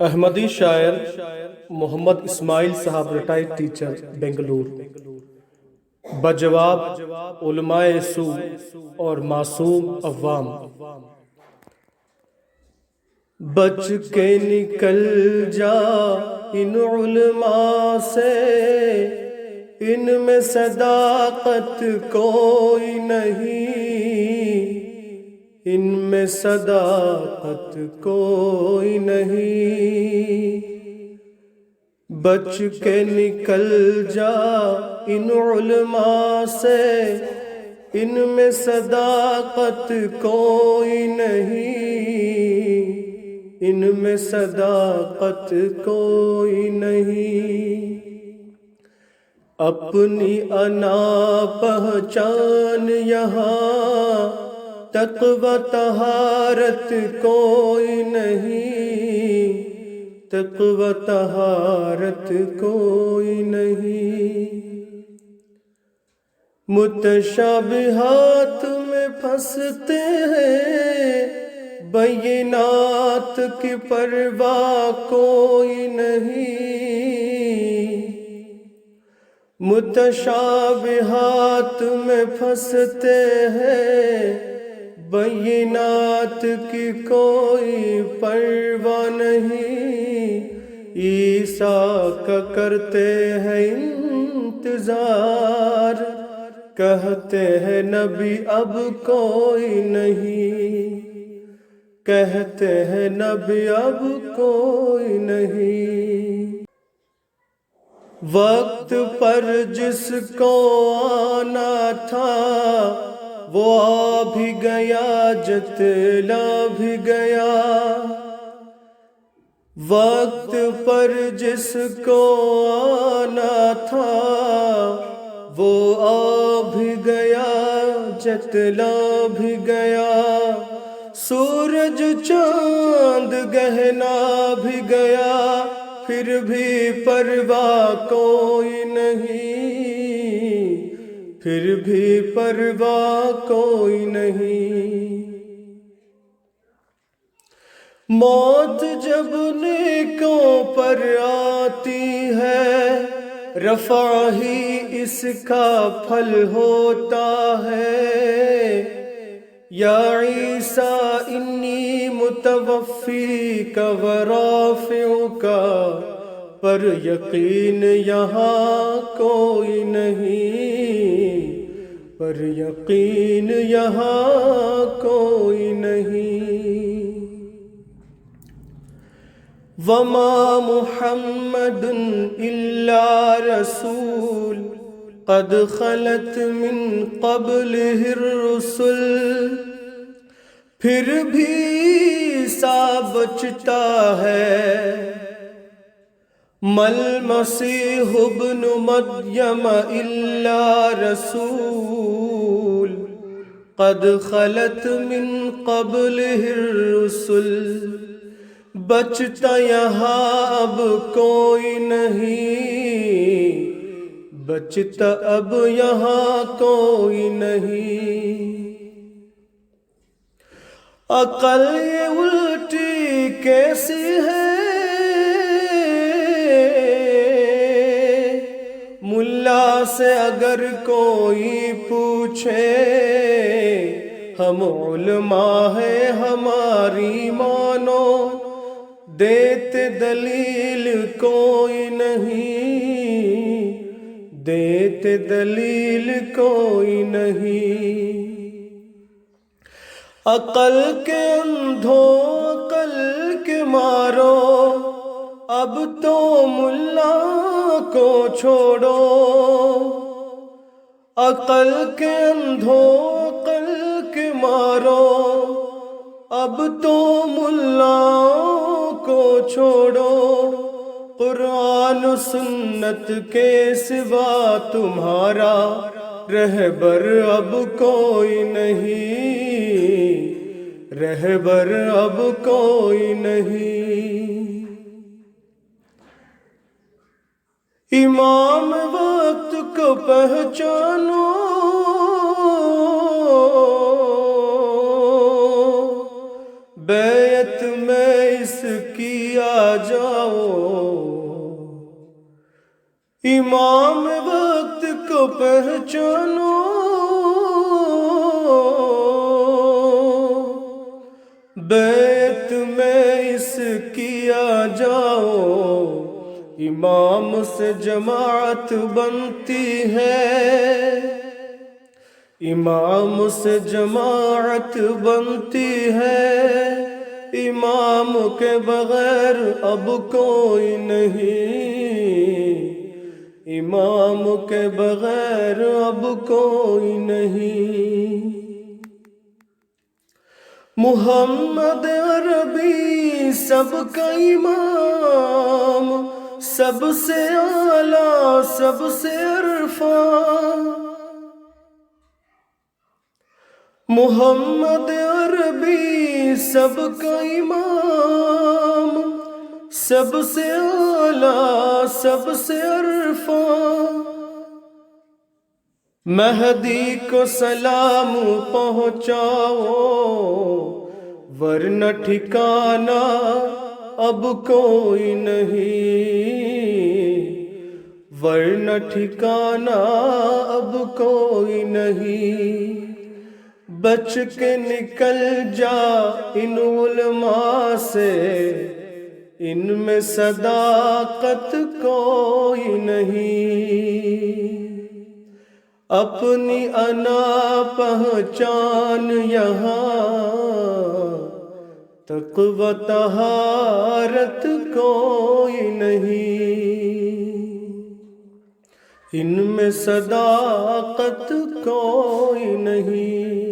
احمدی شاعر محمد اسماعیل صاحب retired teacher Bangalore بجواب علماء سو اور معصوم عوام۔ بچ کے نکل جا ان علماء سے، ان میں صداقت کوئی نہیں، ان میں صداقت کوئی نہیں۔ بچ کے نکل جا ان علماء سے، ان میں صداقت کوئی نہیں، ان میں صداقت کوئی نہیں۔ اپنی انا پہچان یہاں، تقوی طہارت کوئی نہیں، تقوی طہارت کوئی نہیں۔ متشابہات میں پھنستے ہیں، بینات کی پرواہ کوئی نہیں۔ متشابہات میں پھنستے ہیں، بینات کی کوئی پرواہ نہیں۔ عیسیٰ کا کرتے ہیں انتظار، کہتے ہیں نبی اب کوئی نہیں، کہتے ہیں نبی اب کوئی نہیں۔ وقت پر جس کو آنا تھا وہ آ بھی گیا، جتلا بھی گیا۔ وقت پر جس کو آنا تھا وہ آ بھی گیا، جتلا بھی گیا۔ سورج چاند گہنا بھی گیا، پھر بھی پرواہ کوئی نہیں، پھر بھی پرواہ کوئی نہیں۔ موت جب نیکوں پر آتی ہے، رفع ہی اس کا پھل ہوتا ہے۔ یا عیسیٰ انی متوفیک ورافعک، پر یقین یہاں کوئی نہیں، پر یقین یہاں کوئی نہیں۔ وما محمد الا رسول قد خلت من قبلہ الرسل، پھر بھی عیسیٰ بچتا ہے۔ مل مسیح ابن مریم الا رسول قد خلت من قبلہ الرسل، بچتا یہاں اب کوئی نہیں، بچتا اب یہاں کوئی نہیں۔ عقل یہ الٹی کیسی ہے، ملا سے اگر کوئی پوچھے، ہم علماء ہیں ہماری مانو، دیتے دلیل کوئی نہیں، دیتے دلیل کوئی نہیں۔ عقل کے اندھوں عقل کے مارو، اب تو ملا کو چھوڑو۔ عقل کے اندھوں عقل کے مارو، اب تو ملا کو چھوڑو۔ قرآن و سنت کے سوا تمہارا رہبر اب کوئی نہیں، رہبر اب کوئی نہیں۔ امام وقت کو پہچانو، بیعت میں اس کی آ جاؤ، امام وقت کو پہچانو، بیت میں اس کی آ جاؤ، امام سے جماعت بنتی ہے، امام سے جماعت بنتی ہے، امام کے بغیر اب کوئی نہیں، امام کے بغیر اب کوئی نہیں۔ محمد عربی سب کا امام، سب سے اعلیٰ سب سے عرفاں، محمد عربی سب کا امام، سب سے اعلیٰ سب سے عرفاں، مہدی کو سلام پہنچاؤ، ورنہ ٹھکانہ اب کوئی نہیں، ورنہ ٹھکانہ اب کوئی نہیں۔ بچ کے نکل جا ان علماء سے، ان میں صداقت کوئی نہیں، اپنی انا پہچان یہاں، تقوی طہارت کوئی نہیں، ان میں صداقت کوئی نہیں۔